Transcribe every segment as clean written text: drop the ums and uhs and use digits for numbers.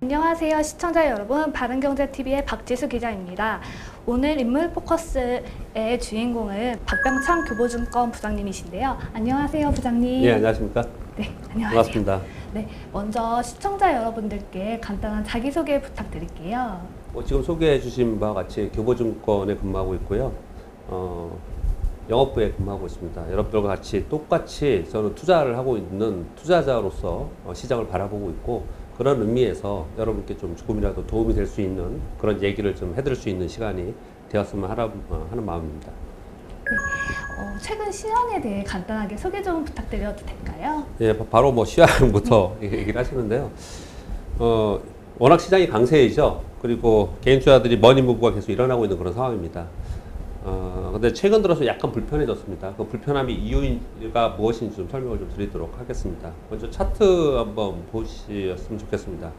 안녕하세요 시청자 여러분, 바른경제TV의 박지수 기자입니다. 오늘 인물 포커스의 주인공은 박병창 교보증권 부장님이신데요. 안녕하세요 부장님. 예, 안녕하십니까? 네, 안녕하세요. 반갑습니다. 네, 먼저 시청자 여러분들께 간단한 자기소개 부탁드릴게요. 지금 소개해 주신 바와 같이 교보증권에 근무하고 있고요. 영업부에 근무하고 있습니다. 여러분들과 같이 똑같이 저는 투자를 하고 있는 투자자로서 시장을 바라보고 있고, 그런 의미에서 여러분께 좀 조금이라도 도움이 될 수 있는 그런 얘기를 좀 해드릴 수 있는 시간이 되었으면 하는 마음입니다. 최근 시황에 대해 간단하게 소개 좀 부탁드려도 될까요? 예, 바로 뭐 시황부터 얘기를 하시는데요. 워낙 시장이 강세이죠. 그리고 개인 투자들이 머니무브가 계속 일어나고 있는 그런 상황입니다. 근데 최근 들어서 약간 불편해졌습니다. 그 불편함이 이유가 무엇인지 좀 설명을 좀 드리도록 하겠습니다. 먼저 차트 한번 보셨으면 좋겠습니다.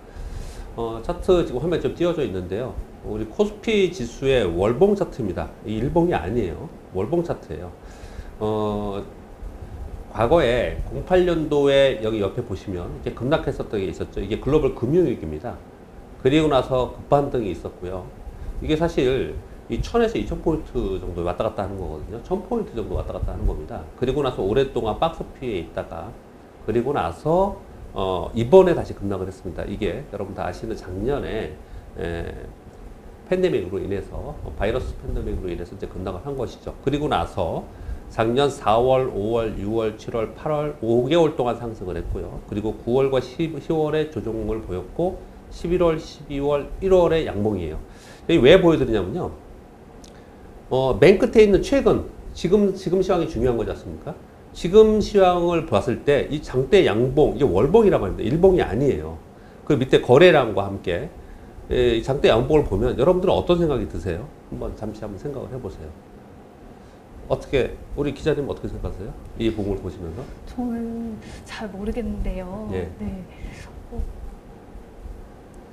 차트 지금 화면에 좀 띄워져 있는데요. 우리 코스피 지수의 월봉 차트입니다. 이 일봉이 아니에요. 월봉 차트예요. 과거에 08년도에 여기 옆에 보시면 이렇게 급락했었던 게 있었죠. 이게 글로벌 금융위기입니다. 그리고 나서 급반등이 있었고요. 이게 사실 이 1000에서 2000포인트 정도 왔다 갔다 하는 거거든요. 1000포인트 정도 왔다 갔다 하는 겁니다. 그리고 나서 오랫동안 박스 피해 있다가, 그리고 나서 이번에 다시 급락을 했습니다. 이게 여러분 다 아시는 작년에 팬데믹으로 인해서, 바이러스 팬데믹으로 인해서 이제 급락을 한 것이죠. 그리고 나서 작년 4월, 5월, 6월, 7월, 8월 5개월 동안 상승을 했고요. 그리고 9월과 10월에 조정을 보였고, 11월, 12월, 1월에 양봉이에요. 왜 보여드리냐면요. 맨 끝에 있는 최근, 지금 시황이 중요한 거지 않습니까? 지금 시황을 봤을 때 이 장대 양봉, 이게 월봉이라고 합니다. 일봉이 아니에요. 그 밑에 거래량과 함께 이 장대 양봉을 보면 여러분들은 어떤 생각이 드세요? 잠시 한번 생각을 해보세요. 어떻게, 우리 기자님 어떻게 생각하세요? 이 봉을 보시면서? 저는 잘 모르겠는데요. 예. 네.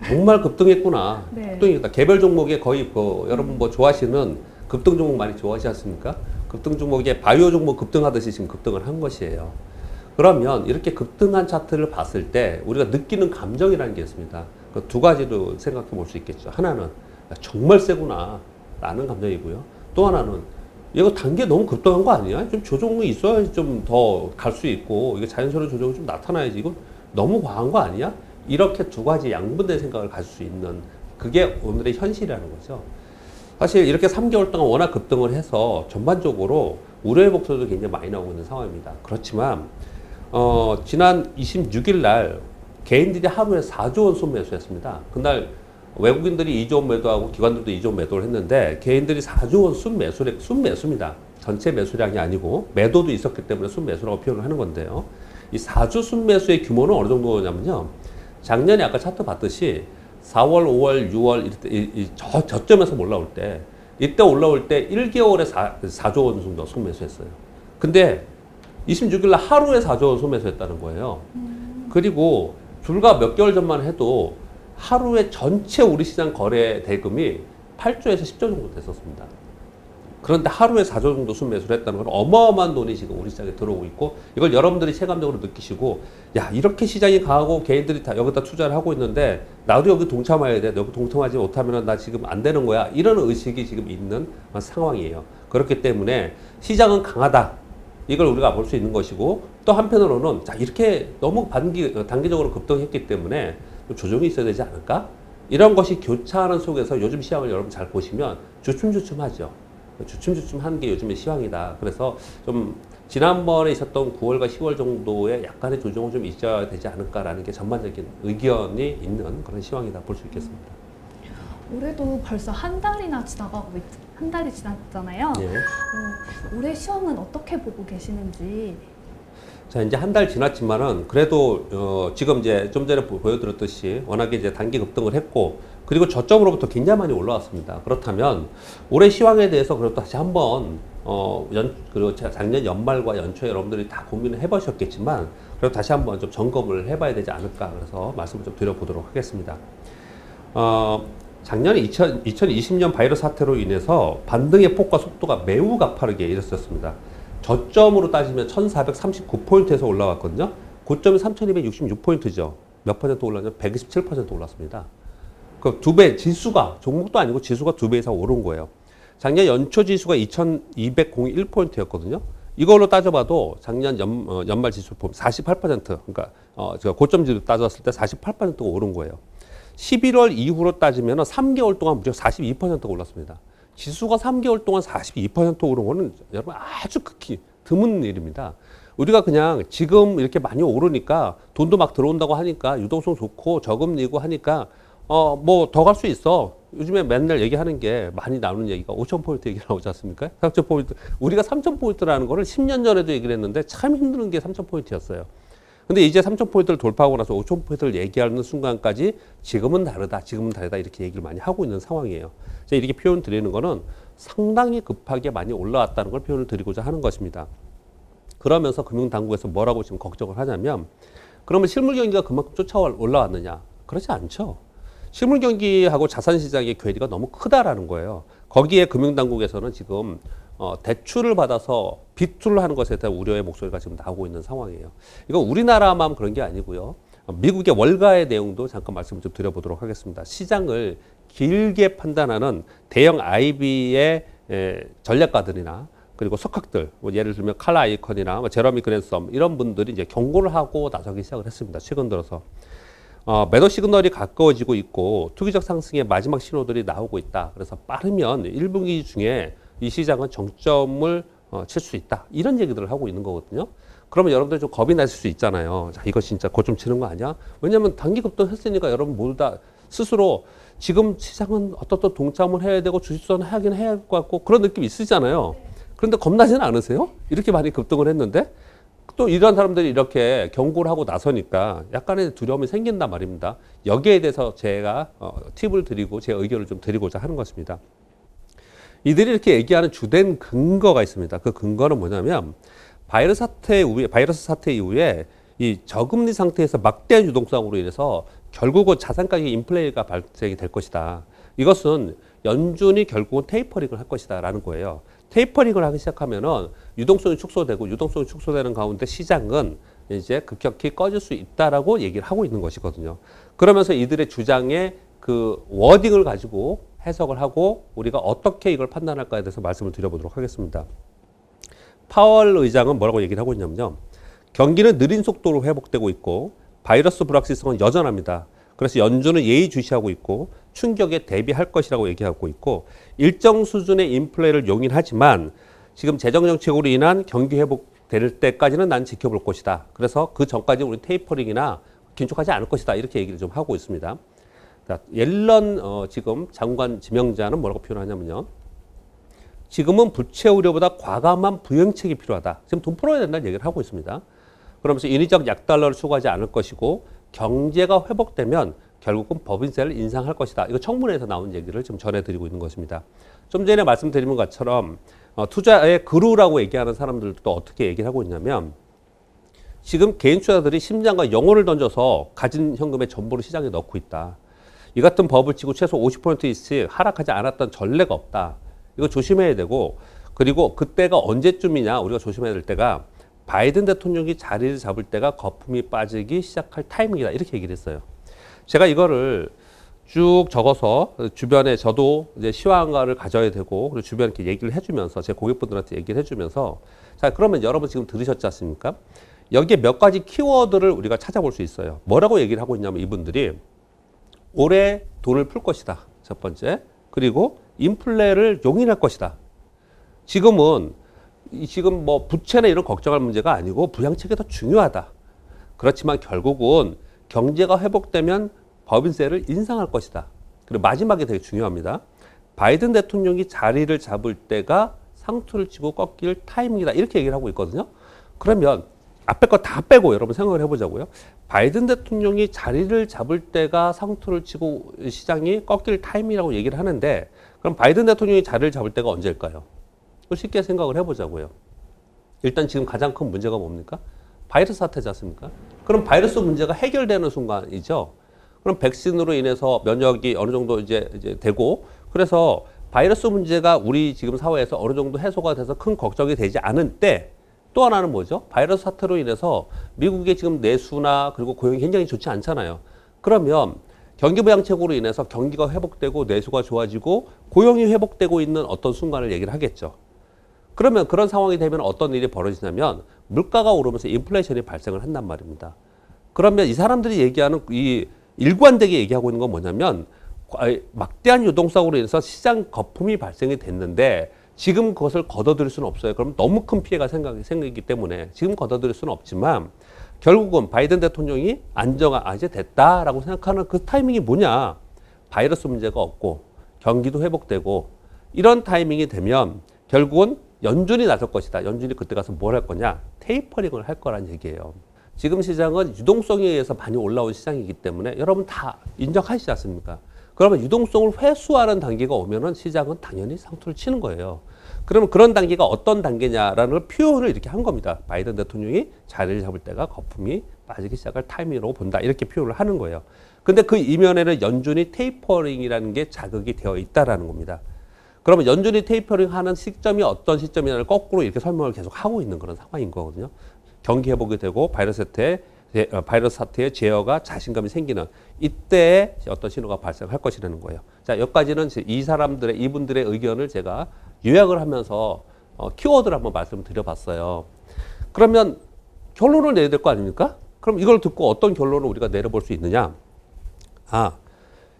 정말 급등했구나. 네. 급등이다. 개별 종목에 거의 여러분 뭐 좋아하시는 급등 종목 많이 좋아하시지 않습니까? 급등 종목에 바이오 종목 급등하듯이 지금 급등을 한 것이에요. 그러면 이렇게 급등한 차트를 봤을 때 우리가 느끼는 감정이라는 게 있습니다. 그 두 가지로 생각해 볼 수 있겠죠. 하나는 야, 정말 세구나 라는 감정이고요. 또 하나는 이거 단계 너무 급등한 거 아니야? 좀 조정이 있어야지 좀 더 갈 수 있고, 이게 자연스러운 조정이 좀 나타나야지. 이거 너무 과한 거 아니야? 이렇게 두 가지 양분된 생각을 가질 수 있는, 그게 오늘의 현실이라는 거죠. 사실 이렇게 3개월 동안 워낙 급등을 해서 전반적으로 우려의 목소리도 굉장히 많이 나오고 있는 상황입니다. 그렇지만 지난 26일 날 개인들이 하루에 4조 원 순매수했습니다. 그날 외국인들이 2조 원 매도하고 기관들도 2조 원 매도를 했는데, 개인들이 4조 원 순매수입니다. 전체 매수량이 아니고 매도도 있었기 때문에 순매수라고 표현을 하는 건데요. 이 4조 순매수의 규모는 어느 정도냐면요. 작년에 아까 차트 봤듯이 4월, 5월, 6월 이때 저점에서 올라올 때, 이때 올라올 때 1개월에 4조 원 정도 순매수했어요. 근데 26일 날 하루에 4조 원 순매수했다는 거예요. 그리고 불과 몇 개월 전만 해도 하루에 전체 우리 시장 거래 대금이 8조에서 10조 정도 됐었습니다. 그런데 하루에 4조 정도 순매수를 했다는 건 어마어마한 돈이 지금 우리 시장에 들어오고 있고, 이걸 여러분들이 체감적으로 느끼시고, 야, 이렇게 시장이 강하고 개인들이 다 여기다 투자를 하고 있는데 나도 여기 동참해야 돼. 여기 동참하지 못하면 나 지금 안 되는 거야. 이런 의식이 지금 있는 상황이에요. 그렇기 때문에 시장은 강하다. 이걸 우리가 볼 수 있는 것이고, 또 한편으로는 자, 이렇게 너무 단기적으로 급등했기 때문에 조정이 있어야 되지 않을까? 이런 것이 교차하는 속에서 요즘 시황을 여러분 잘 보시면 주춤주춤하죠. 주춤주춤한 게 요즘의 시황이다. 그래서 좀 지난번에 있었던 9월과 10월 정도의 약간의 조정은 좀 있어야 되지 않을까라는 게 전반적인 의견이 있는 그런 시황이다 볼 수 있겠습니다. 올해도 벌써 한 달이 지났잖아요. 예. 올해 시황은 어떻게 보고 계시는지. 자, 이제 한 달 지났지만은 그래도 지금 이제 좀 전에 보여드렸듯이 워낙에 이제 단기 급등을 했고, 그리고 저점으로부터 굉장히 많이 올라왔습니다. 그렇다면 올해 시황에 대해서 그래도 다시 한번 그리고 작년 연말과 연초에 여러분들이 다 고민을 해보셨겠지만, 그래도 다시 한번 좀 점검을 해봐야 되지 않을까, 그래서 말씀을 좀 드려보도록 하겠습니다. 작년에 2020년 바이러스 사태로 인해서 반등의 폭과 속도가 매우 가파르게 일었었습니다. 저점으로 따지면 1439포인트에서 올라왔거든요. 고점이 3266포인트죠. 몇 퍼센트 올랐냐? 127% 올랐습니다. 그 두 배, 지수가, 종목도 아니고 지수가 2배 이상 오른 거예요. 작년 연초 지수가 2201포인트였거든요. 이걸로 따져봐도 작년 연말 지수 보면 48%, 그러니까 제가 고점지로 따졌을 때 48%가 오른 거예요. 11월 이후로 따지면 3개월 동안 무려 42%가 올랐습니다. 지수가 3개월 동안 42% 오른 거는 여러분 아주 극히 드문 일입니다. 우리가 그냥 지금 이렇게 많이 오르니까 돈도 막 들어온다고 하니까 유동성 좋고 저금리고 하니까 뭐 더 갈 수 있어. 요즘에 맨날 얘기하는 게 많이 나오는 얘기가 5,000포인트 얘기 나오지 않습니까? 3,000포인트. 우리가 3,000포인트라는 거를 10년 전에도 얘기를 했는데 참 힘든 게 3,000포인트였어요. 근데 이제 3,000포인트를 돌파하고 나서 5,000포인트를 얘기하는 순간까지 지금은 다르다, 지금은 다르다 이렇게 얘기를 많이 하고 있는 상황이에요. 제가 이렇게 표현 드리는 거는 상당히 급하게 많이 올라왔다는 걸 표현을 드리고자 하는 것입니다. 그러면서 금융당국에서 뭐라고 지금 걱정을 하냐면 그러면 실물 경기가 그만큼 쫓아 올라왔느냐? 그렇지 않죠. 실물 경기하고 자산 시장의 괴리가 너무 크다라는 거예요. 거기에 금융당국에서는 지금 대출을 받아서 비투를 하는 것에 대한 우려의 목소리가 지금 나오고 있는 상황이에요. 이건 우리나라만 그런 게 아니고요. 미국의 월가의 내용도 잠깐 말씀 좀 드려보도록 하겠습니다. 시장을 길게 판단하는 대형 IB의 전략가들이나 그리고 석학들, 뭐 예를 들면 칼라 아이컨이나 제러미 그랜섬 이런 분들이 이제 경고를 하고 나서기 시작을 했습니다. 최근 들어서. 매도 시그널이 가까워지고 있고 투기적 상승의 마지막 신호들이 나오고 있다. 그래서 빠르면 1분기 중에 이 시장은 정점을 칠 수 있다. 이런 얘기들을 하고 있는 거거든요. 그러면 여러분들 좀 겁이 나실 수 있잖아요. 자, 이거 진짜 고점 치는 거 아니야? 왜냐하면 단기 급등했으니까 여러분 모두 다 스스로 지금 시장은 어떻든 동참을 해야 되고 주식수는 하긴 해야 할 것 같고 그런 느낌이 있으시잖아요. 그런데 겁나지는 않으세요? 이렇게 많이 급등을 했는데 또 이런 사람들이 이렇게 경고를 하고 나서니까 약간의 두려움이 생긴단 말입니다. 여기에 대해서 제가 팁을 드리고 제 의견을 좀 드리고자 하는 것입니다. 이들이 이렇게 얘기하는 주된 근거가 있습니다. 그 근거는 뭐냐면 바이러스 사태 이후에 이 저금리 상태에서 막대한 유동성으로 인해서 결국은 자산 가격 인플레이가 발생이 될 것이다. 이것은 연준이 결국은 테이퍼링을 할 것이다라는 거예요. 테이퍼링을 하기 시작하면은 유동성이 축소되는 가운데 시장은 이제 급격히 꺼질 수 있다라고 얘기를 하고 있는 것이거든요. 그러면서 이들의 주장의 그 워딩을 가지고 해석을 하고 우리가 어떻게 이걸 판단할까에 대해서 말씀을 드려보도록 하겠습니다. 파월 의장은 뭐라고 얘기를 하고 있냐면요. 경기는 느린 속도로 회복되고 있고 바이러스 불확실성은 여전합니다. 그래서 연준은 예의주시하고 있고 충격에 대비할 것이라고 얘기하고 있고 일정 수준의 인플레를 용인하지만 지금 재정정책으로 인한 경기 회복될 때까지는 난 지켜볼 것이다. 그래서 그 전까지 우리 테이퍼링이나 긴축하지 않을 것이다. 이렇게 얘기를 좀 하고 있습니다. 자, 옐런 지금 장관 지명자는 뭐라고 표현하냐면요. 지금은 부채 우려보다 과감한 부양책이 필요하다. 지금 돈 풀어야 된다는 얘기를 하고 있습니다. 그러면서 인위적 약달러를 추구하지 않을 것이고 경제가 회복되면 결국은 법인세를 인상할 것이다. 이거 청문회에서 나온 얘기를 지금 전해드리고 있는 것입니다. 좀 전에 말씀드린 것처럼 투자의 그루라고 얘기하는 사람들도 어떻게 얘기를 하고 있냐면 지금 개인 투자자들이 심장과 영혼을 던져서 가진 현금의 전부를 시장에 넣고 있다. 이 같은 버블 치고 최소 50%씩 하락하지 않았던 전례가 없다. 이거 조심해야 되고 그리고 그때가 언제쯤이냐 우리가 조심해야 될 때가 바이든 대통령이 자리를 잡을 때가 거품이 빠지기 시작할 타이밍이다. 이렇게 얘기를 했어요. 제가 이거를 쭉 적어서 주변에 저도 이제 시황가를 가져야 되고 그리고 주변에 이렇게 얘기를 해주면서 제 고객분들한테 얘기를 해주면서 자 그러면 여러분 지금 들으셨지 않습니까? 여기에 몇 가지 키워드를 우리가 찾아볼 수 있어요. 뭐라고 얘기를 하고 있냐면 이분들이 올해 돈을 풀 것이다. 첫 번째. 그리고 인플레를 용인할 것이다. 지금 뭐 부채나 이런 걱정할 문제가 아니고 부양책이 더 중요하다. 그렇지만 결국은 경제가 회복되면 법인세를 인상할 것이다. 그리고 마지막에 되게 중요합니다. 바이든 대통령이 자리를 잡을 때가 상투를 치고 꺾일 타이밍이다. 이렇게 얘기를 하고 있거든요. 그러면 앞에 거 다 빼고 여러분 생각을 해보자고요. 바이든 대통령이 자리를 잡을 때가 상투를 치고 시장이 꺾일 타이밍이라고 얘기를 하는데 그럼 바이든 대통령이 자리를 잡을 때가 언제일까요? 쉽게 생각을 해보자고요. 일단 지금 가장 큰 문제가 뭡니까? 바이러스 사태지 않습니까? 그럼 바이러스 문제가 해결되는 순간이죠. 그럼 백신으로 인해서 면역이 어느 정도 이제 되고 그래서 바이러스 문제가 우리 지금 사회에서 어느 정도 해소가 돼서 큰 걱정이 되지 않은 때 또 하나는 뭐죠? 바이러스 사태로 인해서 미국의 지금 내수나 그리고 고용이 굉장히 좋지 않잖아요. 그러면 경기 부양책으로 인해서 경기가 회복되고 내수가 좋아지고 고용이 회복되고 있는 어떤 순간을 얘기를 하겠죠. 그러면 그런 상황이 되면 어떤 일이 벌어지냐면 물가가 오르면서 인플레이션이 발생을 한단 말입니다. 그러면 이 사람들이 얘기하는 이 일관되게 얘기하고 있는 건 뭐냐면 막대한 유동성으로 인해서 시장 거품이 발생이 됐는데 지금 그것을 걷어들일 수는 없어요. 그럼 너무 큰 피해가 생기기 때문에 지금 걷어들일 수는 없지만 결국은 바이든 대통령이 안정화 이제 됐다라고 생각하는 그 타이밍이 뭐냐? 바이러스 문제가 없고 경기도 회복되고 이런 타이밍이 되면 결국은 연준이 나설 것이다. 연준이 그때 가서 뭘 할 거냐? 테이퍼링을 할 거란 얘기예요. 지금 시장은 유동성에 의해서 많이 올라온 시장이기 때문에 여러분 다 인정하시지 않습니까? 그러면 유동성을 회수하는 단계가 오면은 시장은 당연히 상투를 치는 거예요. 그러면 그런 단계가 어떤 단계냐라는 표현을 이렇게 한 겁니다. 바이든 대통령이 자리를 잡을 때가 거품이 빠지기 시작할 타이밍으로 본다. 이렇게 표현을 하는 거예요. 근데 그 이면에는 연준이 테이퍼링이라는 게 자극이 되어 있다라는 겁니다. 그러면 연준이 테이퍼링 하는 시점이 어떤 시점이냐를 거꾸로 이렇게 설명을 계속 하고 있는 그런 상황인 거거든요. 경기 회복이 되고 바이러스 사태의 제어가 자신감이 생기는 이때에 어떤 신호가 발생할 것이라는 거예요. 자, 여기까지는 이분들의 의견을 제가 요약을 하면서 키워드를 한번 말씀드려봤어요. 그러면 결론을 내야 될 거 아닙니까? 그럼 이걸 듣고 어떤 결론을 우리가 내려볼 수 있느냐?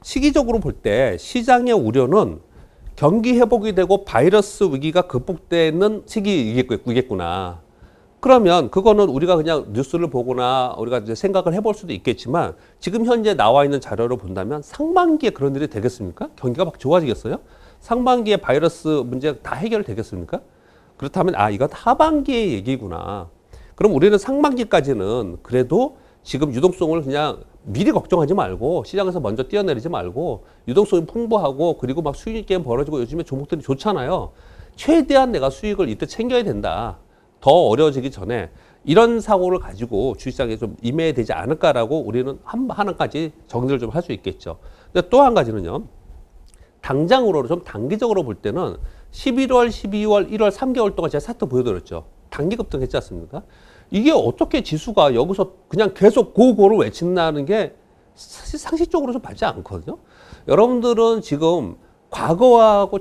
시기적으로 볼 때 시장의 우려는 경기 회복이 되고 바이러스 위기가 극복되는 시기이겠구나. 그러면 그거는 우리가 그냥 뉴스를 보거나 우리가 이제 생각을 해볼 수도 있겠지만 지금 현재 나와 있는 자료로 본다면 상반기에 그런 일이 되겠습니까? 경기가 막 좋아지겠어요? 상반기에 바이러스 문제가 다 해결되겠습니까? 그렇다면 이건 하반기의 얘기구나. 그럼 우리는 상반기까지는 그래도 지금 유동성을 그냥 미리 걱정하지 말고 시장에서 먼저 뛰어내리지 말고 유동성이 풍부하고 그리고 막 수익 게임 벌어지고 요즘에 종목들이 좋잖아요. 최대한 내가 수익을 이때 챙겨야 된다. 더 어려워지기 전에 이런 사고를 가지고 주식시장에 좀 임해야 되지 않을까라고 우리는 하나까지 정리를 좀 할 수 있겠죠. 근데 또 한 가지는요. 당장으로 좀 단기적으로 볼 때는 11월, 12월, 1월 3개월 동안 제가 차트 보여드렸죠. 단기 급등했지 않습니까? 이게 어떻게 지수가 여기서 그냥 계속 고고를 외친다는 게 사실 상식적으로 좀 맞지 않거든요. 여러분들은 지금 과거하고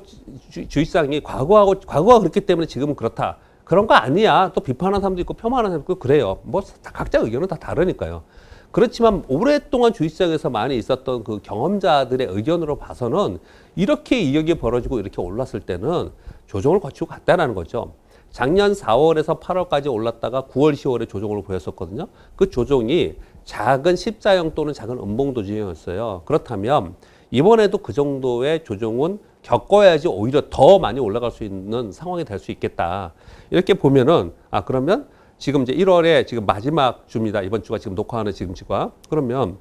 주식시장이 과거가 그렇기 때문에 지금은 그렇다. 그런 거 아니야. 또 비판하는 사람도 있고 폄하하는 사람도 있고 그래요. 뭐 각자 의견은 다 다르니까요. 그렇지만 오랫동안 주식시장에서 많이 있었던 그 경험자들의 의견으로 봐서는 이렇게 이격이 벌어지고 이렇게 올랐을 때는 조정을 거치고 갔다라는 거죠. 작년 4월에서 8월까지 올랐다가 9월, 10월에 조정을 보였었거든요. 그 조정이 작은 십자형 또는 작은 음봉도 지형이었어요. 그렇다면 이번에도 그 정도의 조정은 겪어야지 오히려 더 많이 올라갈 수 있는 상황이 될 수 있겠다. 이렇게 보면은 그러면 지금 이제 1월에 지금 마지막 주입니다. 이번 주가 지금 녹화하는 지금 주가. 그러면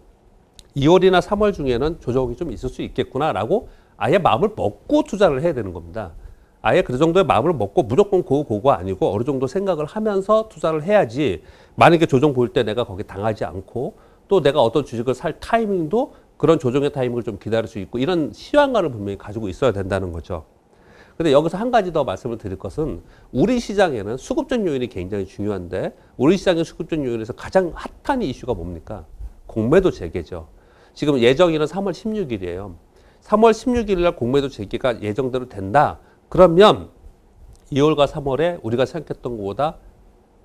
2월이나 3월 중에는 조정이 좀 있을 수 있겠구나라고 아예 마음을 먹고 투자를 해야 되는 겁니다. 아예 그 정도의 마음을 먹고 무조건 고거 아니고 어느 정도 생각을 하면서 투자를 해야지 만약에 조정 보일 때 내가 거기 당하지 않고 또 내가 어떤 주식을 살 타이밍도 그런 조정의 타이밍을 좀 기다릴 수 있고 이런 시황감을 분명히 가지고 있어야 된다는 거죠. 근데 여기서 한 가지 더 말씀을 드릴 것은 우리 시장에는 수급적 요인이 굉장히 중요한데 우리 시장의 수급적 요인에서 가장 핫한 이슈가 뭡니까? 공매도 재개죠. 지금 예정일은 3월 16일이에요. 3월 16일 날 공매도 재개가 예정대로 된다. 그러면 2월과 3월에 우리가 생각했던 것보다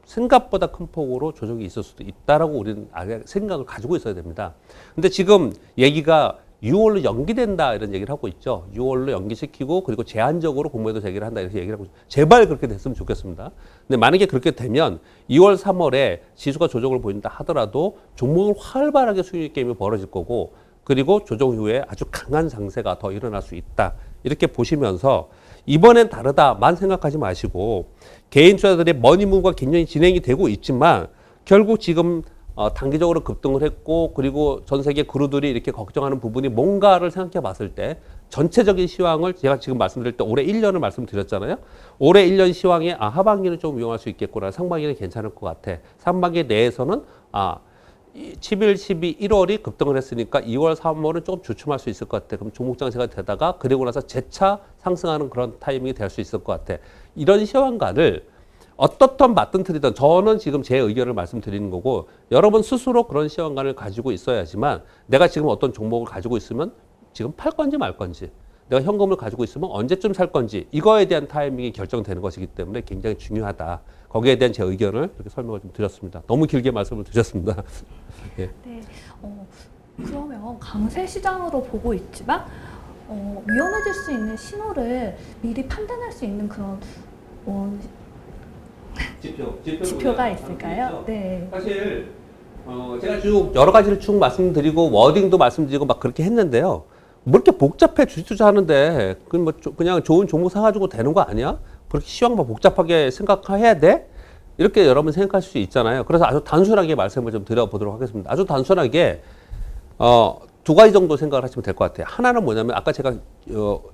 생각보다 큰 폭으로 조정이 있을 수도 있다라고 우리는 아예 생각을 가지고 있어야 됩니다. 근데 지금 얘기가 6월로 연기된다 이런 얘기를 하고 있죠. 6월로 연기시키고 그리고 제한적으로 공매도 재개를 한다 이렇게 얘기를 하고 있죠. 제발 그렇게 됐으면 좋겠습니다. 근데 만약에 그렇게 되면 2월, 3월에 지수가 조정을 보인다 하더라도 종목을 활발하게 수익 게임이 벌어질 거고 그리고 조정 이후에 아주 강한 상세가 더 일어날 수 있다. 이렇게 보시면서 이번엔 다르다만 생각하지 마시고 개인 투자들의 머니무브가 굉장히 진행이 되고 있지만 결국 지금 단기적으로 급등을 했고 그리고 전 세계 그루들이 이렇게 걱정하는 부분이 뭔가를 생각해 봤을 때 전체적인 시황을 제가 지금 말씀드릴 때 올해 1년을 말씀드렸잖아요. 올해 1년 시황에 하반기는 좀 위험할 수 있겠구나. 상반기는 괜찮을 것 같아. 상반기 내에서는 11, 12, 1월이 급등을 했으니까 2월, 3월은 조금 주춤할 수 있을 것 같아. 그럼 종목 장세가 되다가 그리고 나서 재차 상승하는 그런 타이밍이 될 수 있을 것 같아. 이런 시황가를 어떻든 맞든 틀리든 저는 지금 제 의견을 말씀드리는 거고 여러분 스스로 그런 시험관을 가지고 있어야지만 내가 지금 어떤 종목을 가지고 있으면 지금 팔 건지 말 건지 내가 현금을 가지고 있으면 언제쯤 살 건지 이거에 대한 타이밍이 결정되는 것이기 때문에 굉장히 중요하다. 거기에 대한 제 의견을 이렇게 설명을 좀 드렸습니다. 너무 길게 말씀을 드렸습니다. 예. 네. 그러면 강세 시장으로 보고 있지만 위험해질 수 있는 신호를 미리 판단할 수 있는 그런 지표가 있을까요? 네. 사실 제가 쭉 여러 가지를 쭉 말씀드리고 워딩도 말씀드리고 막 그렇게 했는데요. 뭐 이렇게 복잡해 주식 투자하는데 그냥 좋은 종목 사가지고 되는 거 아니야? 그렇게 시황 뭐 복잡하게 생각해야 돼? 이렇게 여러분 생각할 수 있잖아요. 그래서 아주 단순하게 말씀을 좀 드려보도록 하겠습니다. 아주 단순하게 두 가지 정도 생각을 하시면 될 것 같아요. 하나는 뭐냐면 아까 제가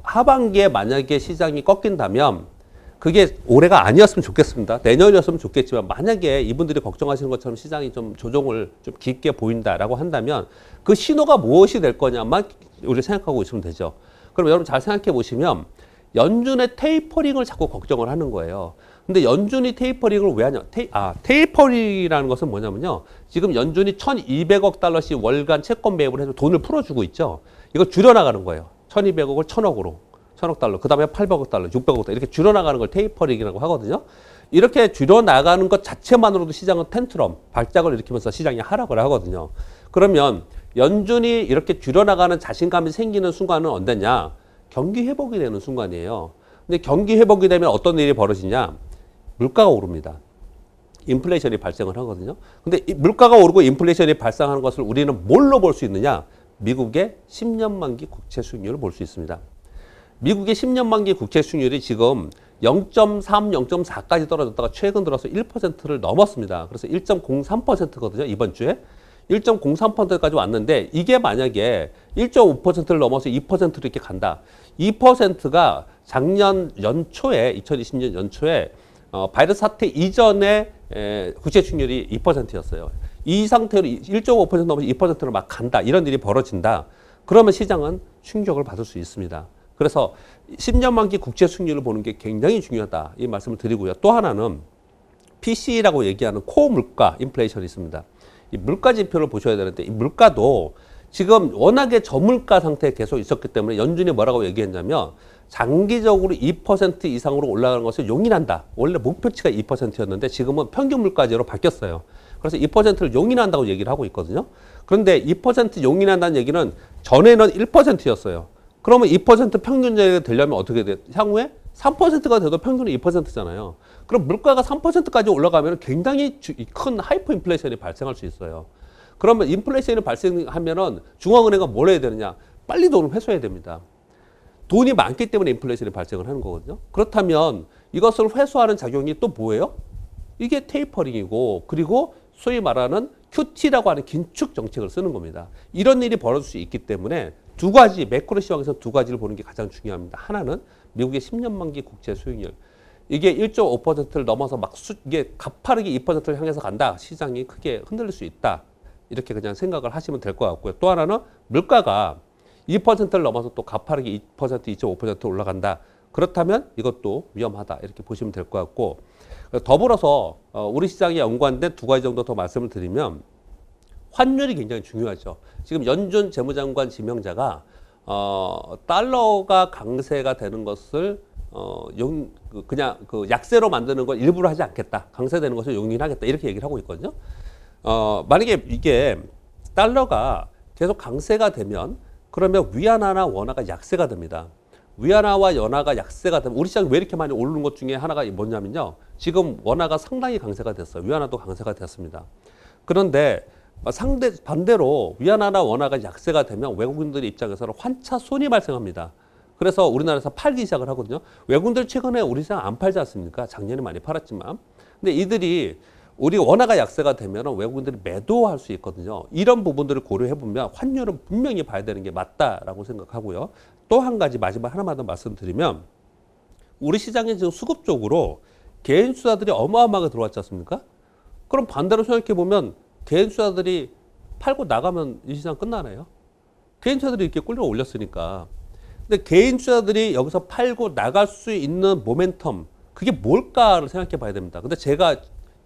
하반기에 만약에 시장이 꺾인다면 그게 올해가 아니었으면 좋겠습니다. 내년이었으면 좋겠지만 만약에 이분들이 걱정하시는 것처럼 시장이 좀 조정을 좀 깊게 보인다라고 한다면 그 신호가 무엇이 될 거냐만 우리 생각하고 있으면 되죠. 그럼 여러분 잘 생각해 보시면 연준의 테이퍼링을 자꾸 걱정을 하는 거예요. 근데 연준이 테이퍼링을 왜 하냐? 테이퍼링이라는 것은 뭐냐면요. 지금 연준이 1,200억 달러씩 월간 채권 매입을 해서 돈을 풀어주고 있죠. 이거 줄여나가는 거예요. 1,200억을 1,000억으로. 1,000억 달러. 그 다음에 800억 달러, 600억 달러. 이렇게 줄여나가는 걸 테이퍼링이라고 하거든요. 이렇게 줄여나가는 것 자체만으로도 시장은 텐트럼, 발작을 일으키면서 시장이 하락을 하거든요. 그러면 연준이 이렇게 줄여나가는 자신감이 생기는 순간은 언제냐? 경기 회복이 되는 순간이에요. 근데 경기 회복이 되면 어떤 일이 벌어지냐? 물가가 오릅니다. 인플레이션이 발생을 하거든요. 근데 물가가 오르고 인플레이션이 발생하는 것을 우리는 뭘로 볼 수 있느냐? 미국의 10년 만기 국채 수익률을 볼 수 있습니다. 미국의 10년 만기 국채 수익률이 지금 0.3, 0.4까지 떨어졌다가 최근 들어서 1%를 넘었습니다. 그래서 1.03%거든요. 이번 주에. 1.03%까지 왔는데 이게 만약에 1.5%를 넘어서 2%로 이렇게 간다. 2%가 작년 연초에 2020년 연초에 바이러스 사태 이전에 국채 수익률이 2%였어요. 이 상태로 1.5% 넘어서 2%로 막 간다. 이런 일이 벌어진다. 그러면 시장은 충격을 받을 수 있습니다. 그래서 10년 만기 국채 수익률을 보는 게 굉장히 중요하다. 이 말씀을 드리고요. 또 하나는 PC라고 얘기하는 코어 물가 인플레이션이 있습니다. 이 물가 지표를 보셔야 되는데 이 물가도 지금 워낙에 저물가 상태에 계속 있었기 때문에 연준이 뭐라고 얘기했냐면 장기적으로 2% 이상으로 올라가는 것을 용인한다. 원래 목표치가 2%였는데 지금은 평균 물가제로 바뀌었어요. 그래서 2%를 용인한다고 얘기를 하고 있거든요. 그런데 2% 용인한다는 얘기는 전에는 1%였어요. 그러면 2% 평균제가 되려면 어떻게 돼? 향후에 3%가 돼도 평균이 2%잖아요. 그럼 물가가 3%까지 올라가면 굉장히 큰 하이퍼 인플레이션이 발생할 수 있어요. 그러면 인플레이션이 발생하면은 중앙은행은 뭘 해야 되느냐? 빨리 돈을 회수해야 됩니다. 돈이 많기 때문에 인플레이션이 발생을 하는 거거든요. 그렇다면 이것을 회수하는 작용이 또 뭐예요? 이게 테이퍼링이고 그리고 소위 말하는 QT라고 하는 긴축 정책을 쓰는 겁니다. 이런 일이 벌어질 수 있기 때문에 두 가지, 매크로 시황에서 두 가지를 보는 게 가장 중요합니다. 하나는 미국의 10년 만기 국채 수익률. 이게 1.5%를 넘어서 이게 가파르게 2%를 향해서 간다. 시장이 크게 흔들릴 수 있다. 이렇게 그냥 생각을 하시면 될 것 같고요. 또 하나는 물가가 2%를 넘어서 또 가파르게 2%, 2.5% 올라간다. 그렇다면 이것도 위험하다. 이렇게 보시면 될 것 같고 더불어서 우리 시장에 연관된 두 가지 정도 더 말씀을 드리면 환율이 굉장히 중요하죠. 지금 연준 재무장관 지명자가 달러가 강세가 되는 것을 그냥 그 약세로 만드는 걸 일부러 하지 않겠다. 강세되는 것을 용인하겠다. 이렇게 얘기를 하고 있거든요. 만약에 이게 달러가 계속 강세가 되면 그러면 위안화나 원화가 약세가 됩니다. 위안화와 연화가 약세가 되면 우리 시장이 왜 이렇게 많이 오르는 것 중에 하나가 뭐냐면요. 지금 원화가 상당히 강세가 됐어요. 위안화도 강세가 됐습니다. 그런데 반대로 위안화나 원화가 약세가 되면 외국인들의 입장에서는 환차손이 발생합니다. 그래서 우리나라에서 팔기 시작을 하거든요. 외국인들 최근에 우리 시장 안 팔지 않습니까? 작년에 많이 팔았지만. 근데 이들이 우리 원화가 약세가 되면 외국인들이 매도할 수 있거든요. 이런 부분들을 고려해보면 환율은 분명히 봐야 되는 게 맞다라고 생각하고요. 또 한 가지 마지막 하나만 더 말씀드리면 우리 시장에 지금 수급 적으로 개인 투자들이 어마어마하게 들어왔지 않습니까? 그럼 반대로 생각해보면 개인 투자들이 팔고 나가면 이 시장 끝나나요? 개인 투자들이 이렇게 끌어 올렸으니까. 근데 개인 투자들이 여기서 팔고 나갈 수 있는 모멘텀 그게 뭘까를 생각해 봐야 됩니다. 근데 제가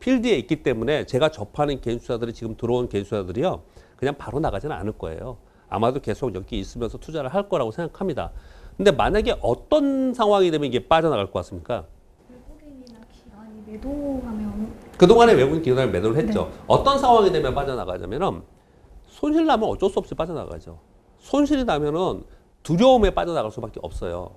필드에 있기 때문에 제가 접하는 개인 투자들이 지금 들어온 개인 투자들이요. 그냥 바로 나가지는 않을 거예요. 아마도 계속 여기 있으면서 투자를 할 거라고 생각합니다. 근데 만약에 어떤 상황이 되면 이게 빠져나갈 것 같습니까? 외국인이나 기관이 매도하면 그동안에 외국인 기관을 매도를 했죠. 네. 어떤 상황이 되면 빠져나가냐면은 손실 나면 어쩔 수 없이 빠져나가죠. 손실이 나면은 두려움에 빠져나갈 수밖에 없어요.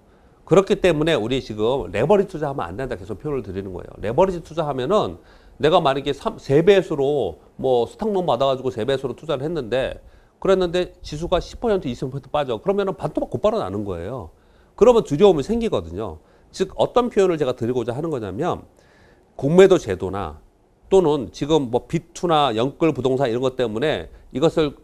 그렇기 때문에 우리 지금 레버리지 투자하면 안 된다 계속 표현을 드리는 거예요. 레버리지 투자하면은 내가 만약에 3배수로 뭐 스탁론 받아가지고 3배수로 투자를 했는데 그랬는데 지수가 10% 20% 빠져. 그러면은 반토막 곧바로 나는 거예요. 그러면 두려움이 생기거든요. 즉 어떤 표현을 제가 드리고자 하는 거냐면 공매도 제도나 또는 지금 뭐 비투나 영끌 부동산 이런 것 때문에 이것을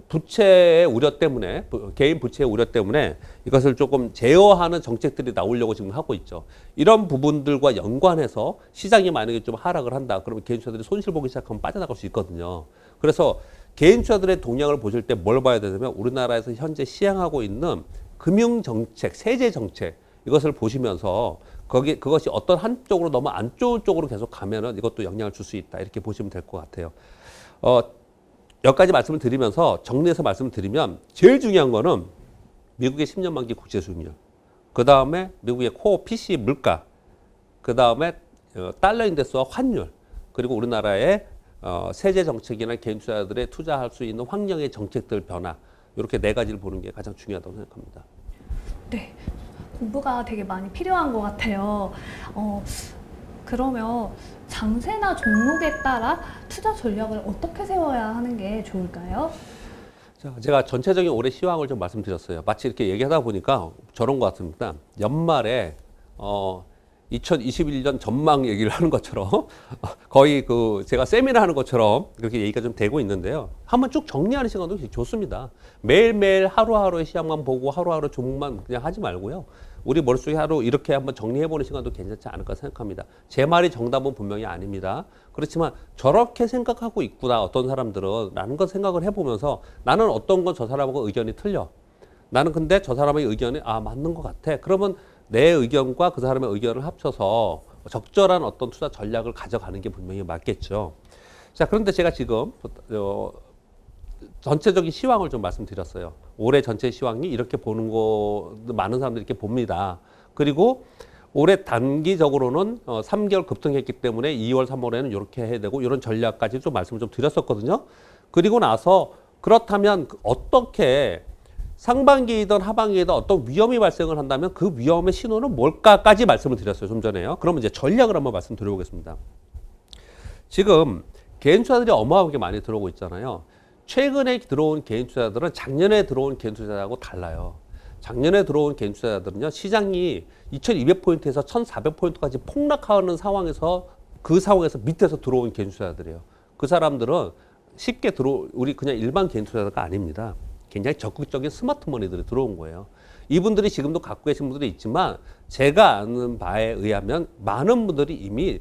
부채의 우려 때문에 개인 부채의 우려 때문에 이것을 조금 제어하는 정책들이 나오려고 지금 하고 있죠. 이런 부분들과 연관해서 시장이 만약에 좀 하락을 한다. 그러면 개인 투자들이 손실 보기 시작하면 빠져나갈 수 있거든요. 그래서 개인 투자들의 동향을 보실 때 뭘 봐야 되냐면 우리나라에서 현재 시행하고 있는 금융 정책, 세제 정책 이것을 보시면서 그것이 어떤 한쪽으로 너무 안 좋은 쪽으로 계속 가면은 이것도 영향을 줄 수 있다. 이렇게 보시면 될 것 같아요. 여기까지 말씀을 드리면서 정리해서 말씀을 드리면 제일 중요한 거는 미국의 10년 만기 국채 수익률, 그 다음에 미국의 코어 PC 물가, 그 다음에 달러 인덱스와 환율, 그리고 우리나라의 세제 정책이나 개인 투자자들의 투자할 수 있는 환경의 정책들 변화, 이렇게 네 가지를 보는 게 가장 중요하다고 생각합니다. 네, 공부가 되게 많이 필요한 것 같아요. 그러면 장세나 종목에 따라 투자 전략을 어떻게 세워야 하는 게 좋을까요? 자, 제가 전체적인 올해 시황을 좀 말씀드렸어요. 마치 이렇게 얘기하다 보니까 저런 것 같습니다. 연말에 2021년 전망 얘기를 하는 것처럼 거의 제가 세미나 하는 것처럼 그렇게 얘기가 좀 되고 있는데요. 한번 쭉 정리하는 시간도 좋습니다. 매일매일 하루하루의 시황만 보고 하루하루 종목만 그냥 하지 말고요. 우리 머릿속에 하루 이렇게 한번 정리해보는 시간도 괜찮지 않을까 생각합니다. 제 말이 정답은 분명히 아닙니다. 그렇지만 저렇게 생각하고 있구나 어떤 사람들은 라는 걸 생각을 해보면서 나는 어떤 건 저 사람하고 의견이 틀려. 나는 근데 저 사람의 의견이 맞는 것 같아. 그러면 내 의견과 그 사람의 의견을 합쳐서 적절한 어떤 투자 전략을 가져가는 게 분명히 맞겠죠. 자, 그런데 제가 지금 전체적인 시황을 좀 말씀드렸어요. 올해 전체 시황이 이렇게 보는 거 많은 사람들이 이렇게 봅니다. 그리고 올해 단기적으로는 3개월 급등했기 때문에 2월, 3월에는 이렇게 해야 되고 이런 전략까지 좀 말씀을 좀 드렸었거든요. 그리고 나서 그렇다면 어떻게 상반기이든 하반기이든 어떤 위험이 발생을 한다면 그 위험의 신호는 뭘까까지 말씀을 드렸어요. 좀 전에요. 그러면 이제 전략을 한번 말씀드려보겠습니다. 지금 개인 투자들이 어마어마하게 많이 들어오고 있잖아요. 최근에 들어온 개인 투자자들은 작년에 들어온 개인 투자자하고 달라요. 작년에 들어온 개인 투자자들은요, 시장이 2200포인트에서 1400포인트까지 폭락하는 상황에서 그 상황에서 밑에서 들어온 개인 투자자들이에요. 그 사람들은 쉽게 우리 그냥 일반 개인 투자자가 아닙니다. 굉장히 적극적인 스마트 머니들이 들어온 거예요. 이분들이 지금도 갖고 계신 분들이 있지만 제가 아는 바에 의하면 많은 분들이 이미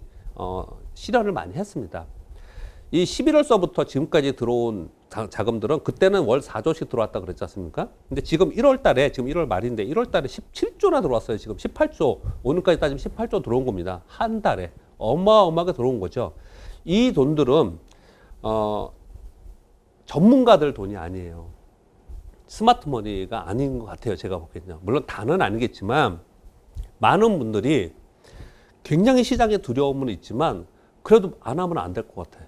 실현을 많이 했습니다. 이 11월서부터 지금까지 들어온 자금들은 그때는 월 4조씩 들어왔다 그랬지 않습니까? 근데 지금 1월 달에, 지금 1월 말인데 1월 달에 17조나 들어왔어요. 지금 18조, 오늘까지 따지면 18조 들어온 겁니다. 한 달에. 어마어마하게 들어온 거죠. 이 돈들은, 전문가들 돈이 아니에요. 스마트 머니가 아닌 것 같아요. 제가 보기에는요. 물론 다는 아니겠지만, 많은 분들이 굉장히 시장에 두려움은 있지만, 그래도 안 하면 안 될 것 같아.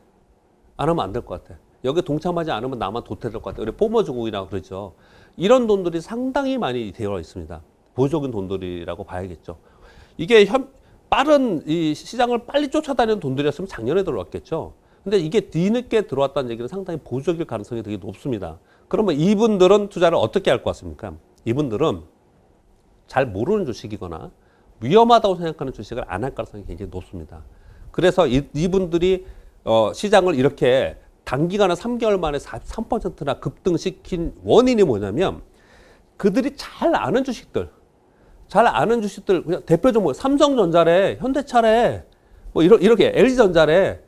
안 하면 안 될 것 같아. 여기 동참하지 않으면 나만 도태될 것 같아. 우리 뽀머주국이라고 그러죠. 이런 돈들이 상당히 많이 되어 있습니다. 보수적인 돈들이라고 봐야겠죠. 이게 빠른 이 시장을 빨리 쫓아다니는 돈들이었으면 작년에 들어왔겠죠. 근데 이게 뒤늦게 들어왔다는 얘기는 상당히 보수적일 가능성이 되게 높습니다. 그러면 이분들은 투자를 어떻게 할 것 같습니까? 이분들은 잘 모르는 주식이거나 위험하다고 생각하는 주식을 안 할 가능성이 굉장히 높습니다. 그래서 이분들이 시장을 이렇게 단기간에 3개월 만에 3%나 급등시킨 원인이 뭐냐면 그들이 잘 아는 주식들, 그냥 대표 종목 삼성전자래, 현대차래, 뭐 이렇게 LG전자래,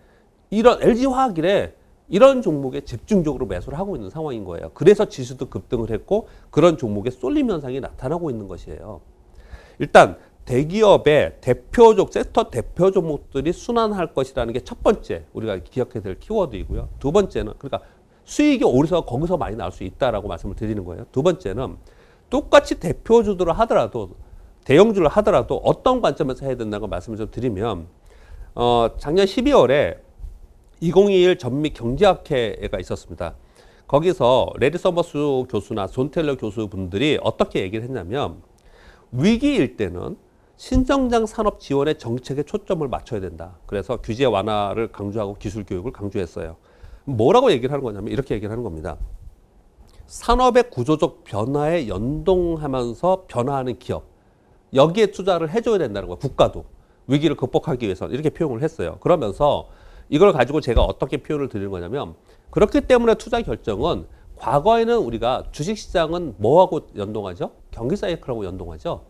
이런 LG화학이래, 이런 종목에 집중적으로 매수를 하고 있는 상황인 거예요. 그래서 지수도 급등을 했고 그런 종목에 쏠림 현상이 나타나고 있는 것이에요. 일단 대기업의 대표적 섹터 대표 종목들이 순환할 것이라는 게 첫 번째 우리가 기억해야 될 키워드이고요. 두 번째는 그러니까 수익이 오르서 거기서 많이 나올 수 있다라고 말씀을 드리는 거예요. 두 번째는 똑같이 대표주들을 하더라도 대형주를 하더라도 어떤 관점에서 해야 된다고 말씀을 좀 드리면 작년 12월에 2021 전미 경제학회가 있었습니다. 거기서 레리 서머스 교수나 존 테일러 교수분들이 어떻게 얘기를 했냐면 위기일 때는 신성장 산업 지원의 정책에 초점을 맞춰야 된다. 그래서 규제 완화를 강조하고 기술 교육을 강조했어요. 뭐라고 얘기를 하는 거냐면 이렇게 얘기를 하는 겁니다. 산업의 구조적 변화에 연동하면서 변화하는 기업 여기에 투자를 해줘야 된다는 거예요. 국가도 위기를 극복하기 위해서는 이렇게 표현을 했어요. 그러면서 이걸 가지고 제가 어떻게 표현을 드리는 거냐면 그렇기 때문에 투자 결정은 과거에는 우리가 주식시장은 뭐하고 연동하죠? 경기 사이클하고 연동하죠.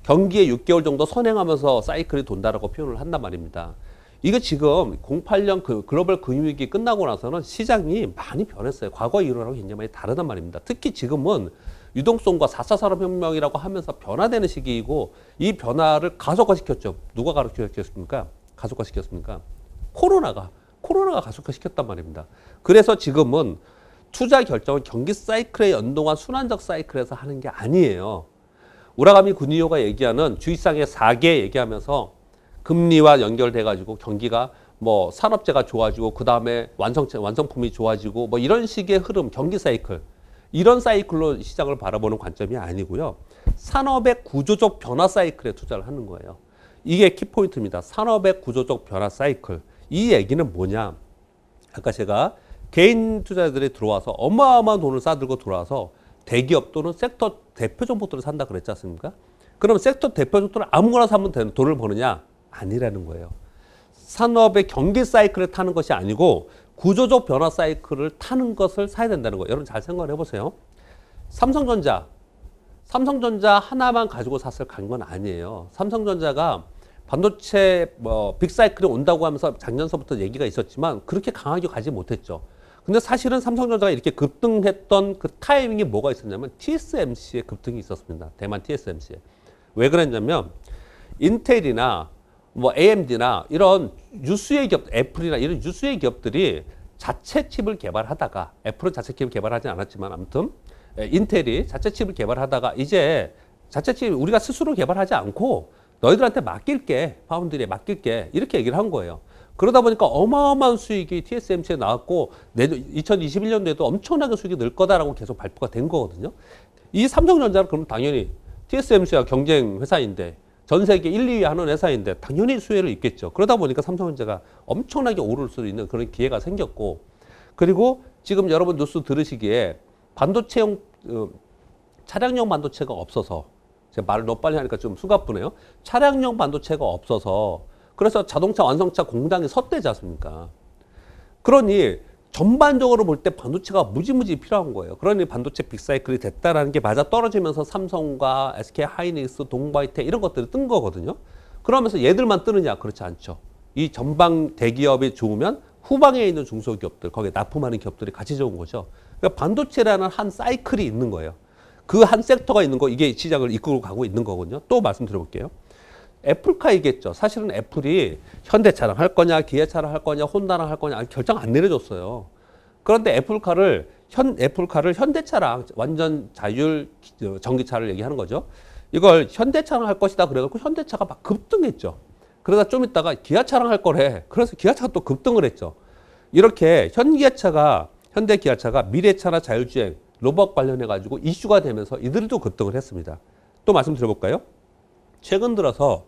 경기에 6개월 정도 선행하면서 사이클이 돈다라고 표현을 한단 말입니다. 이거 지금 08년 그 글로벌 금융위기 끝나고 나서는 시장이 많이 변했어요. 과거 이후랑 굉장히 많이 다르단 말입니다. 특히 지금은 유동성과 4차 산업혁명이라고 하면서 변화되는 시기이고 이 변화를 가속화시켰죠. 누가 가속화시켰습니까? 코로나가 가속화시켰단 말입니다. 그래서 지금은 투자 결정은 경기 사이클에 연동한 순환적 사이클에서 하는 게 아니에요. 우라가미 군이오가 얘기하는 주식시장의 4개 얘기하면서 금리와 연결돼가지고 경기가 뭐 산업재가 좋아지고 그 다음에 완성품이 좋아지고 뭐 이런 식의 흐름, 경기 사이클 이런 사이클로 시장을 바라보는 관점이 아니고요. 산업의 구조적 변화 사이클에 투자를 하는 거예요. 이게 키포인트입니다. 산업의 구조적 변화 사이클. 이 얘기는 뭐냐? 아까 제가 개인 투자자들이 들어와서 어마어마한 돈을 싸들고 들어와서 대기업 또는 섹터 대표 종목들을 산다 그랬지 않습니까? 그럼 섹터 대표 종목들을 아무거나 사면 되는 돈을 버느냐? 아니라는 거예요. 산업의 경기 사이클을 타는 것이 아니고 구조적 변화 사이클을 타는 것을 사야 된다는 거예요. 여러분 잘 생각을 해보세요. 삼성전자 하나만 가지고 샀을 건 아니에요. 삼성전자가 반도체 빅사이클이 온다고 하면서 작년서부터 얘기가 있었지만 그렇게 강하게 가지 못했죠. 근데 사실은 삼성전자가 이렇게 급등했던 그 타이밍이 뭐가 있었냐면 TSMC의 급등이 있었습니다. 대만 TSMC에. 왜 그랬냐면 인텔이나 뭐 AMD나 이런 유수의 기업, 애플이나 이런 유수의 기업들이 자체 칩을 개발하다가 애플은 자체 칩을 개발하지 않았지만 아무튼 인텔이 자체 칩을 개발하다가 이제 자체 칩 우리가 스스로 개발하지 않고 너희들한테 맡길게, 파운드리에 맡길게 이렇게 얘기를 한 거예요. 그러다 보니까 어마어마한 수익이 TSMC에 나왔고 2021년도에도 엄청나게 수익이 늘 거다라고 계속 발표가 된 거거든요. 이 삼성전자는 그럼 당연히 TSMC와 경쟁 회사인데 전 세계 1, 2위 하는 회사인데 당연히 수혜를 입겠죠. 그러다 보니까 삼성전자가 엄청나게 오를 수 있는 그런 기회가 생겼고 그리고 지금 여러분 뉴스 들으시기에 반도체용 차량용 반도체가 없어서 제가 말을 너무 빨리 하니까 좀 숨가쁘네요. 차량용 반도체가 없어서 그래서 자동차 완성차 공장이 섰대지 않습니까? 그러니 전반적으로 볼 때 반도체가 무지무지 필요한 거예요. 그러니 반도체 빅사이클이 됐다라는 게 맞아 떨어지면서 삼성과 SK 하이닉스, 동바이텍 이런 것들이 뜬 거거든요. 그러면서 얘들만 뜨느냐? 그렇지 않죠. 이 전방 대기업이 좋으면 후방에 있는 중소기업들, 거기에 납품하는 기업들이 같이 좋은 거죠. 그러니까 반도체라는 한 사이클이 있는 거예요. 그 한 섹터가 있는 거, 이게 시장을 이끌고 가고 있는 거거든요. 또 말씀드려볼게요. 애플카이겠죠. 사실은 애플이 현대차랑 할 거냐, 기아차랑 할 거냐, 혼다랑 할 거냐 결정 안 내려줬어요. 그런데 애플카를 현대차랑 완전 자율 전기차를 얘기하는 거죠. 이걸 현대차랑 할 것이다 그래갖고 현대차가 막 급등했죠. 그러다 좀 있다가 기아차랑 할 거래. 그래서 기아차가 또 급등을 했죠. 이렇게 현대 기아차가 미래차나 자율주행, 로봇 관련해가지고 이슈가 되면서 이들도 급등을 했습니다. 또 말씀드려볼까요? 최근 들어서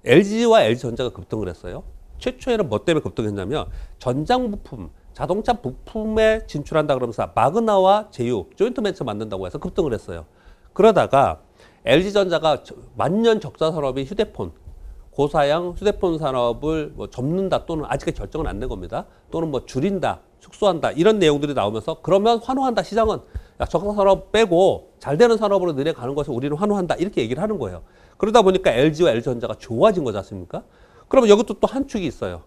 LG와 LG전자가 급등을 했어요. 최초에는 뭐 때문에 급등했냐면 전장 부품, 자동차 부품에 진출한다 그러면서 마그나와 제휴, 조인트 벤처 만든다고 해서 급등을 했어요. 그러다가 LG전자가 만년 적자 산업이 휴대폰, 고사양 휴대폰 산업을 뭐 접는다 또는 아직까지 결정은 안 된 겁니다. 또는 뭐 줄인다, 축소한다 이런 내용들이 나오면서 그러면 환호한다 시장은 야, 적자 산업 빼고 잘 되는 산업으로 내려가는 것을 우리는 환호한다 이렇게 얘기를 하는 거예요. 그러다 보니까 LG와 LG전자가 좋아진 거지 않습니까? 그러면 여기도 또 한 축이 있어요.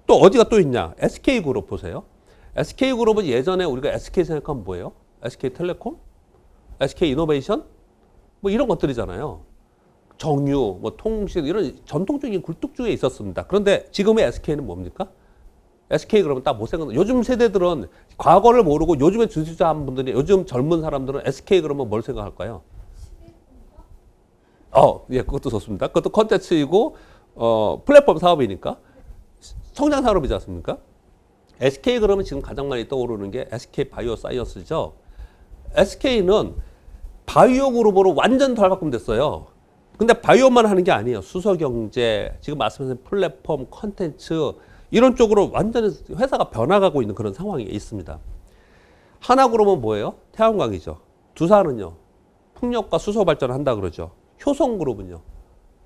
또 어디가 또 있냐? SK그룹 보세요. SK그룹은 예전에 우리가 SK 생각하면 뭐예요? SK텔레콤? SK이노베이션? 뭐 이런 것들이잖아요. 정유, 뭐 통신 이런 전통적인 굴뚝주에 있었습니다. 그런데 지금의 SK는 뭡니까? SK 그러면 딱 못 생각나. 요즘 세대들은 과거를 모르고 요즘에 주식투자한 분들이 요즘 젊은 사람들은 SK 그러면 뭘 생각할까요? 예, 그것도 좋습니다. 그것도 컨텐츠이고 플랫폼 사업이니까 성장 산업이지 않습니까? SK 그러면 지금 가장 많이 떠오르는 게 SK 바이오 사이언스죠. SK는 바이오 그룹으로 완전 덜바꿈됐어요. 근데 바이오만 하는 게 아니에요. 수소경제, 지금 말씀하신 플랫폼, 컨텐츠 이런 쪽으로 완전히 회사가 변화가고 있는 그런 상황이 있습니다. 하나그룹은 뭐예요? 태양광이죠. 두산은요. 풍력과 수소 발전을 한다 그러죠. 효성그룹은요.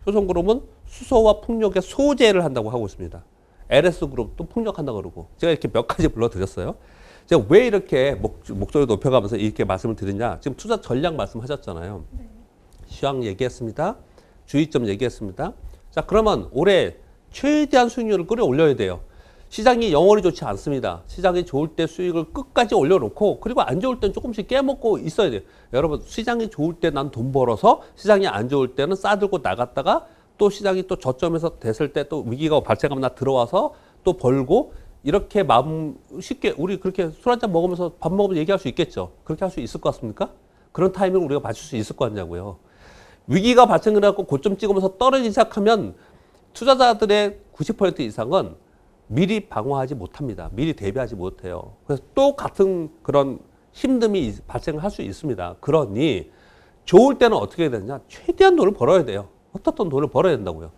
효성그룹은 수소와 풍력의 소재를 한다고 하고 있습니다. LS그룹도 풍력한다고 그러고 제가 이렇게 몇 가지 불러드렸어요. 제가 왜 이렇게 목소리 높여가면서 이렇게 말씀을 드리냐. 지금 투자 전략 말씀하셨잖아요. 네. 시황 얘기했습니다. 주의점 얘기했습니다. 자, 그러면 올해 최대한 수익률을 끌어올려야 돼요. 시장이 영원히 좋지 않습니다. 시장이 좋을 때 수익을 끝까지 올려놓고 그리고 안 좋을 때는 조금씩 깨먹고 있어야 돼요. 여러분 시장이 좋을 때 난 돈 벌어서 시장이 안 좋을 때는 싸들고 나갔다가 또 시장이 또 저점에서 됐을 때 또 위기가 발생하면 나 들어와서 또 벌고 이렇게 마음 쉽게 우리 그렇게 술 한잔 먹으면서 밥 먹으면서 얘기할 수 있겠죠. 그렇게 할 수 있을 것 같습니까? 그런 타이밍을 우리가 맞출 수 있을 것 같냐고요. 위기가 발생을 하고 고점 찍으면서 떨어지기 시작하면 투자자들의 90% 이상은 미리 방어하지 못합니다. 미리 대비하지 못해요. 그래서 또 같은 그런 힘듦이 발생할 수 있습니다. 그러니 좋을 때는 어떻게 해야 되느냐? 최대한 돈을 벌어야 돼요. 어떻든 돈을 벌어야 된다고요.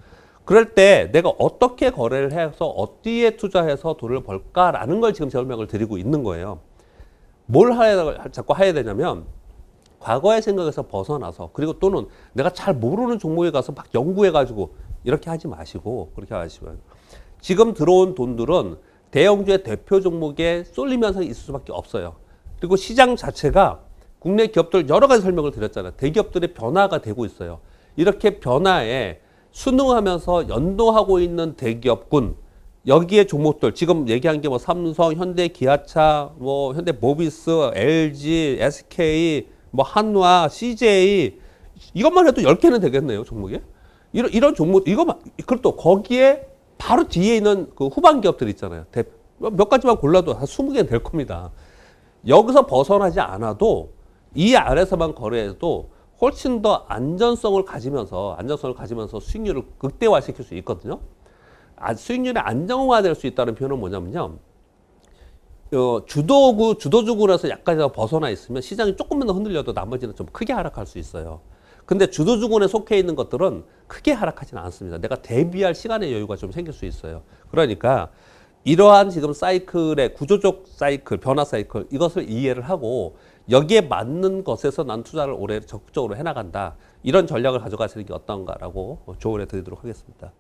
그럴 때 내가 어떻게 거래를 해서 어디에 투자해서 돈을 벌까라는 걸 지금 설명을 드리고 있는 거예요. 뭘 자꾸 해야 되냐면 과거의 생각에서 벗어나서 그리고 또는 내가 잘 모르는 종목에 가서 막 연구해가지고 이렇게 하지 마시고 그렇게 하시면 지금 들어온 돈들은 대형주의 대표 종목에 쏠림 현상이 있을 수밖에 없어요. 그리고 시장 자체가 국내 기업들 여러 가지 설명을 드렸잖아요. 대기업들의 변화가 되고 있어요. 이렇게 변화에 순응하면서 연동하고 있는 대기업군 여기에 종목들 지금 얘기한 게 뭐 삼성, 현대, 기아차, 뭐 현대 모비스, LG, SK, 뭐 한화, CJ 이것만 해도 10개는 되겠네요, 종목에. 이런 종목 이거만 그리고 또 거기에 바로 뒤에 있는 그 후반 기업들 있잖아요. 몇 가지만 골라도 한 20개는 될 겁니다. 여기서 벗어나지 않아도 이 아래서만 거래해도 훨씬 더 안전성을 가지면서 수익률을 극대화시킬 수 있거든요. 수익률이 안정화될 수 있다는 표현은 뭐냐면요. 주도주군에서 약간 벗어나 있으면 시장이 조금만 더 흔들려도 나머지는 좀 크게 하락할 수 있어요. 근데 주도주군에 속해 있는 것들은 크게 하락하지는 않습니다. 내가 대비할 시간의 여유가 좀 생길 수 있어요. 그러니까 이러한 지금 사이클의 구조적 사이클, 변화 사이클 이것을 이해를 하고 여기에 맞는 것에서 난 투자를 올해 적극적으로 해나간다. 이런 전략을 가져가시는 게 어떤가라고 조언해 드리도록 하겠습니다.